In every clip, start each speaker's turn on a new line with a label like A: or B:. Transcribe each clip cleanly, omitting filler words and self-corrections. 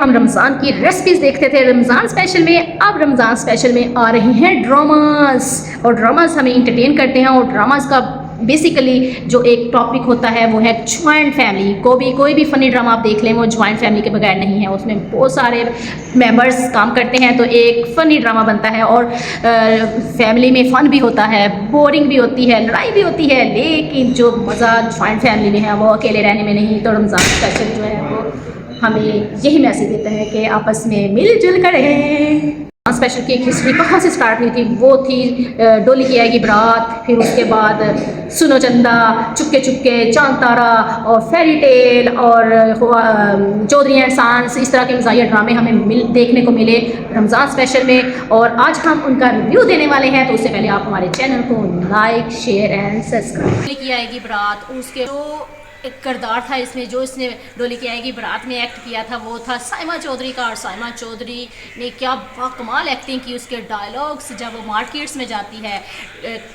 A: हम रमज़ान की रेसिपीज़ देखते थे रमज़ान स्पेशल में। अब रमज़ान स्पेशल में आ रहे हैं ड्रामास, और ड्रामास हमें इंटरटेन करते हैं। और ड्रामास का बेसिकली जो एक टॉपिक होता है वो है ज्वाइंट फैमिली। कोई भी फ़नी ड्रामा आप देख लें वो ज्वाइंट फैमिली के बगैर नहीं है, उसमें बहुत सारे मेंबर्स काम करते हैं तो एक फ़नी ड्रामा बनता है। और फैमिली में फ़न भी होता है, बोरिंग भी होती है, लड़ाई भी होती है, लेकिन जो मज़ा ज्वाइंट फैमिली में है वो अकेले रहने में नहीं। तो रमज़ान स्पेशल जो है वो हमें यही मैसेज देता है कि आपस में मिलजुल कर रहें। स्पेशल की एक हिस्ट्री कहाँ से स्टार्ट हुई थी, वो थी डोली की आएगी बारात, फिर उसके बाद सुनो चंदा, चुपके चुपके, चांद तारा और फेरी टेल और चौधरी एंड सांस। इस तरह के मज़ाहिया ड्रामे हमें देखने को मिले रमज़ान स्पेशल में, और आज हम उनका रिव्यू देने वाले हैं। तो उससे पहले आप हमारे चैनल को लाइक शेयर एंड सब्सक्राइब।
B: डोली की आएगी बारात, उसके जो एक किरदार था इसमें, जो इसने डोली की आएगी बारात में एक्ट किया था वो था साइमा चौधरी का। और साइमा चौधरी ने क्या बाकमाल एक्टिंग की। उसके डायलॉग्स, जब वो मार्केट्स में जाती है,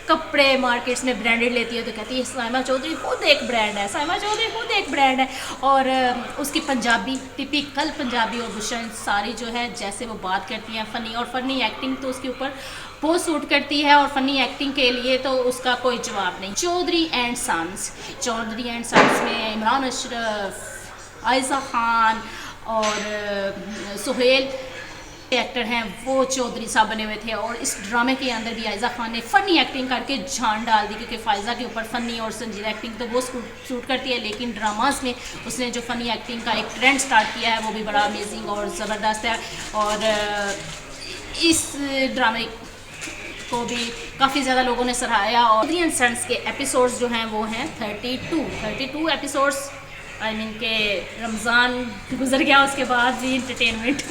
B: कपड़े मार्केट्स में ब्रांडेड लेती है तो कहती है साइमा चौधरी खुद एक ब्रांड है, साइमा चौधरी खुद एक ब्रांड है। और उसकी पंजाबी, टिपिकल पंजाबी और भूषण सारी जो है जैसे वो बात करती हैं फ़नी, और फ़नी एक्टिंग तो उसके ऊपर बहुत सूट करती है। और फ़नी एक्टिंग के लिए तो उसका कोई जवाब नहीं। चौधरी एंड सन्स में इमरान अशरफ, आयज़ा खान और सुहेल एक्टर हैं वो चौधरी साहब बने हुए थे। और इस ड्रामे के अंदर भी आयज़ा खान ने फ़नी एक्टिंग करके जान डाल दी, क्योंकि फ़ायज़ा के ऊपर फ़नी और संजीदा एक्टिंग तो वो सूट करती है, लेकिन ड्रामास में उसने जो फ़नी एक्टिंग का एक ट्रेंड स्टार्ट किया है वो भी बड़ा अमेजिंग और ज़बरदस्त है। और इस ड्रामे को भी काफ़ी ज़्यादा लोगों ने सराहाया। और चौधरी एंड सन्स के एपिसोड्स जो हैं वो हैं 32 एपिसोड्स। आई मीन के रमज़ान गुजर गया उसके बाद भी इंटरटेनमेंट।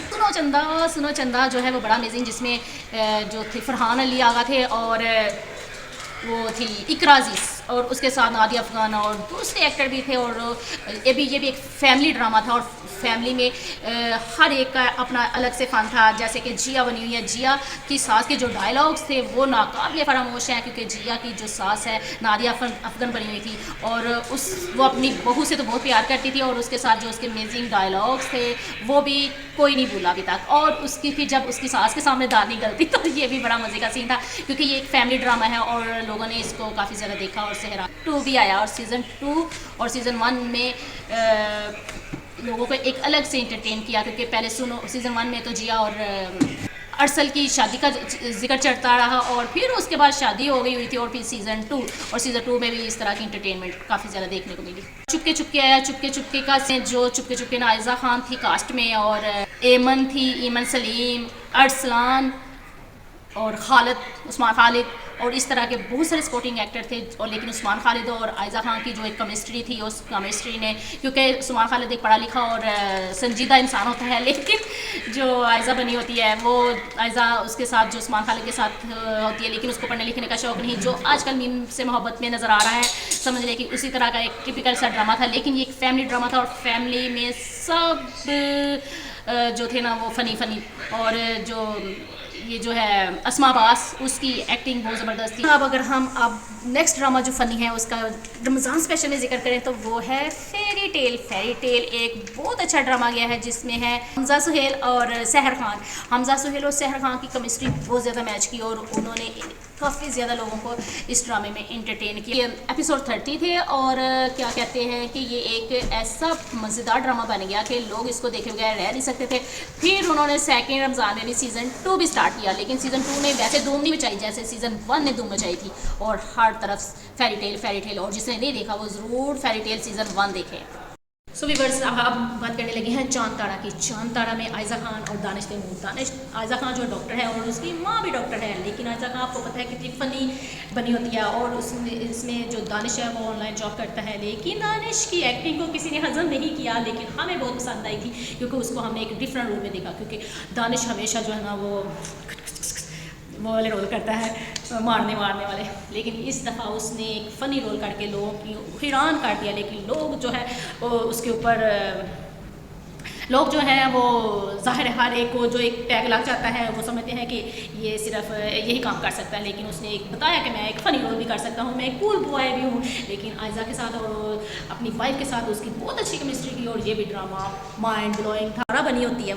B: सुनो चंदा जो है वो बड़ा अमेजिंग, जिसमें जो थे फरहान अली आगा थे, और वो थी इकरा अज़ीज़, और उसके साथ नादिया अफ़गान और दूसरे एक्टर भी थे। और ये भी एक फैमिली ड्रामा था, और फैमिली में हर एक का अपना अलग से फ़न था। जैसे कि जिया बनी हुई है, जिया की सास के जो डायलॉग्स थे वो नाकाबिले फरामोश हैं, क्योंकि जिया की जो सास है नादिया अफ़गान बनी हुई थी, और वो अपनी बहू से तो बहुत प्यार करती थी, और उसके साथ जो उसके अमेजिंग डायलॉग्स थे वो भी कोई नहीं भूला अभी तक। और उसकी फिर जब उसकी सास के सामने दादी गलती, तो ये भी बड़ा मज़े का सीन था, क्योंकि ये एक फैमिली ड्रामा है और लोगों ने इसको काफ़ी ज़्यादा देखा। और सेहरा 2 भी आया, और सीज़न 2 और सीज़न 1 में लोगों को एक अलग से इंटरटेन किया, क्योंकि पहले सुनो सीज़न 1 में तो जिया और अरसल की शादी का जिक्र चढ़ता रहा, और फिर उसके बाद शादी हो गई हुई थी। और फिर सीज़न 2 में भी इस तरह की इंटरटेनमेंट काफ़ी ज़्यादा देखने को मिली। चुपके चुपके आया, चुपके चुपके का जो चुपके चुपके ना आयज़ा खान थी कास्ट में, और एमन थी, ईमन सलीम, अरसलान और उस्मान खालिद, और इस तरह के बहुत सारे स्पोर्टिंग एक्टर थे। और लेकिन उस्मान खालिद और आयज़ा खान की जो एक केमिस्ट्री थी, उस केमिस्ट्री ने, क्योंकि उस्मान खालिद एक पढ़ा लिखा और संजीदा इंसान होता है, लेकिन जो आयज़ा बनी होती है वो आयज़ा उसके साथ जो उस्मान खालिद के साथ होती है, लेकिन उसको पढ़ने लिखने का शौक़ नहीं, जो आजकल मीम से मोहब्बत में नज़र आ रहा है, समझ लें कि उसी तरह का एक टिपिकल सा ड्रामा था। लेकिन ये एक फैमिली ड्रामा था, और फैमिली में सब जो थे ना वो फ़नी। और जो ये जो है अस्मा अब्बास, उसकी एक्टिंग बहुत ज़बरदस्त थी। अब अगर हम नेक्स्ट ड्रामा जो फ़नी है उसका रमज़ान स्पेशल में जिक्र करें तो वो है फेरी टेल। एक बहुत अच्छा ड्रामा गया है, जिसमें है हमज़ा सुहेल और सहर खान। हमज़ा सुहेल और सहर खान की केमिस्ट्री बहुत ज़्यादा मैच की, और उन्होंने काफ़ी ज़्यादा लोगों को इस ड्रामे में इंटरटेन किया। एपिसोड 30 थे, और क्या कहते हैं कि ये एक ऐसा मज़ेदार ड्रामा बन गया कि लोग इसको देखे बगैर रह नहीं सकते थे। फिर उन्होंने सेकेंड रमज़ान यानी सीज़न 2 भी स्टार्ट किया, लेकिन सीज़न 2 ने वैसे धूम नहीं मचाई जैसे सीज़न 1 ने धूम मचाई थी, और हर तरफ फेरी टेल। और जिसने नहीं देखा वो ज़रूर फेरी टेल सीज़न 1 देखे। सो वीवर्स, अब बात करने लगे हैं चांद तारा की। चांद तारा में आयज़ा खान और दानिश तैमूर। आयज़ा खान जो डॉक्टर है और उसकी माँ भी डॉक्टर है, लेकिन आयज़ा खान आपको पता है कितनी फ़नी बनी होती है। और इसमें जो दानिश है वो ऑनलाइन जॉब करता है, लेकिन दानिश की एक्टिंग को किसी ने हज़म नहीं किया, लेकिन हमें बहुत पसंद आई थी, क्योंकि उसको हमने एक डिफरेंट रोल में देखा। क्योंकि दानिश हमेशा जो है ना वो वाले रोल करता है, मारने वाले, लेकिन इस दफ़ा उसने एक फ़नी रोल करके लोगों की हैरान कर दिया। लेकिन लोग जो है वो उसके ऊपर लोग जो हैं वो ज़ाहिर है हर एक को जो एक टैग लग जाता है वो समझते हैं कि ये सिर्फ यही काम कर सकता है, लेकिन उसने एक बताया कि मैं एक फ़नी रोल भी कर सकता हूँ, मैं एक कूल बॉय भी हूँ। लेकिन आयज़ा के साथ और अपनी वाइफ के साथ उसकी बहुत अच्छी केमिस्ट्री की, और ये भी ड्रामा माइंड ब्लोइंग था। बनी होती है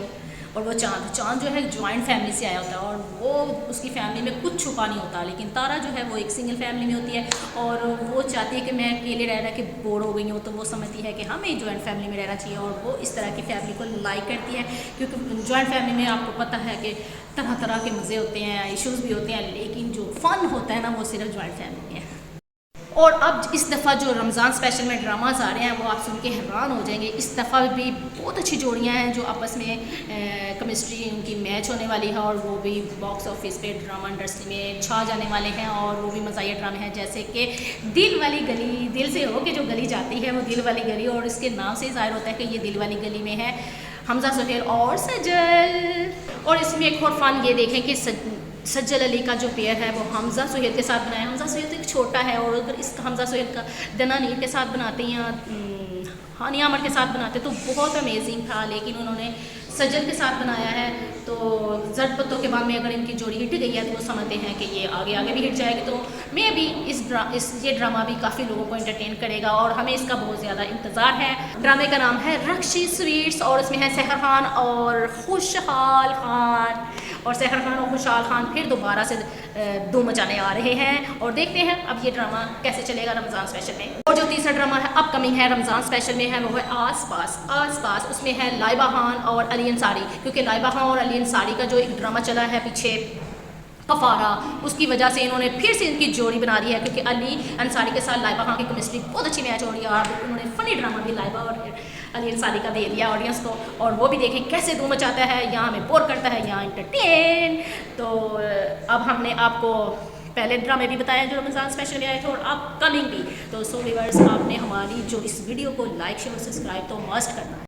B: और वो चांद जो है जॉइंट फैमिली से आया होता है, और वो उसकी फैमिली में कुछ छुपा नहीं होता। लेकिन तारा जो है वो एक सिंगल फैमिली में होती है, और वो चाहती है कि मैं अकेले रह रहा के बोर हो गई हूँ, तो वो समझती है कि हमें जॉइंट फैमिली में रहना चाहिए, और वो इस तरह की फैमिली को लाइक करती है। क्योंकि जॉइंट फैमिली में आपको पता है कि तरह तरह के मज़े होते हैं, इश्यूज़ भी होते हैं, लेकिन जो फ़न होता है ना वो सिर्फ जॉइंट फैमिली में है। और अब इस दफ़ा जो रमज़ान स्पेशल में ड्रामाज आ रहे हैं वो आप सुन के हैरान हो जाएंगे। इस दफ़ा भी बहुत अच्छी जोड़ियां हैं जो आपस में केमिस्ट्री उनकी मैच होने वाली है, और वो भी बॉक्स ऑफिस पे ड्रामा इंडस्ट्री में छा जाने वाले हैं, और वो भी मज़ाहिया ड्रामे हैं। जैसे कि दिल वाली गली, दिल से हो के जो गली जाती है वो दिल वाली गली, और इसके नाम से ज़ाहिर होता है कि ये दिल वाली गली में है हमजा सुहेल और सजल। और इसमें एक और फ़न ये देखें कि सज्जल अली का जो पेयर है वो हमजा सुहेल के साथ बनाया। हमजा सुहेल तो एक छोटा है, और अगर इस हमजा सुहेल का दना नीर के साथ बनाते हैं या हानिया अमर के साथ बनाते तो बहुत अमेजिंग था, लेकिन उन्होंने सज्जल के साथ बनाया है। तो जट पत्तों के बाद में अगर इनकी जोड़ी हिट गई है तो वो समझते हैं कि ये आगे आगे भी हिट जाएगी। तो मे भी ये ड्रामा भी काफ़ी लोगों को एंटरटेन करेगा, और हमें इसका बहुत ज़्यादा इंतज़ार है। ड्रामे का नाम है रक्षी स्वीट्स, और इसमें है सहर खान और खुशहाल खान, और सहर खान और खुशहाल खान फिर दोबारा से धूम मचाने आ रहे हैं। और देखते हैं अब ये ड्रामा कैसे चलेगा रमज़ान स्पेशल में। और जो तीसरा ड्रामा है अपकमिंग है रमज़ान स्पेशल में है वो है आस पास। उसमें है लाइबा खान और अली अंसारी, क्योंकि लाइबा खान और अली अंसारी का जो एक ड्रामा चला है पीछे कफारा, उसकी वजह से इन्होंने फिर से इनकी जोड़ी बना दी है, क्योंकि अली अंसारी के साथ लाइबा खान की केमिस्ट्री बहुत अच्छी मैच हो रही है, और उन्होंने फ़नी ड्रामा भी लाइबा और अली अंसारी का दे दिया ऑडियंस को। और वो भी देखें कैसे धूम मचाता है, यहाँ हमें बोर करता है, यहाँ इंटरटेन। तो अब हमने आपको पहले ड्रामे भी बताया जो रमज़ान स्पेशल में आए थे, और अब कमिंग भी। तो सो व्यूअर्स, आपने हमारी जो इस वीडियो को लाइक शेयर और सब्सक्राइब तो मस्ट करना है।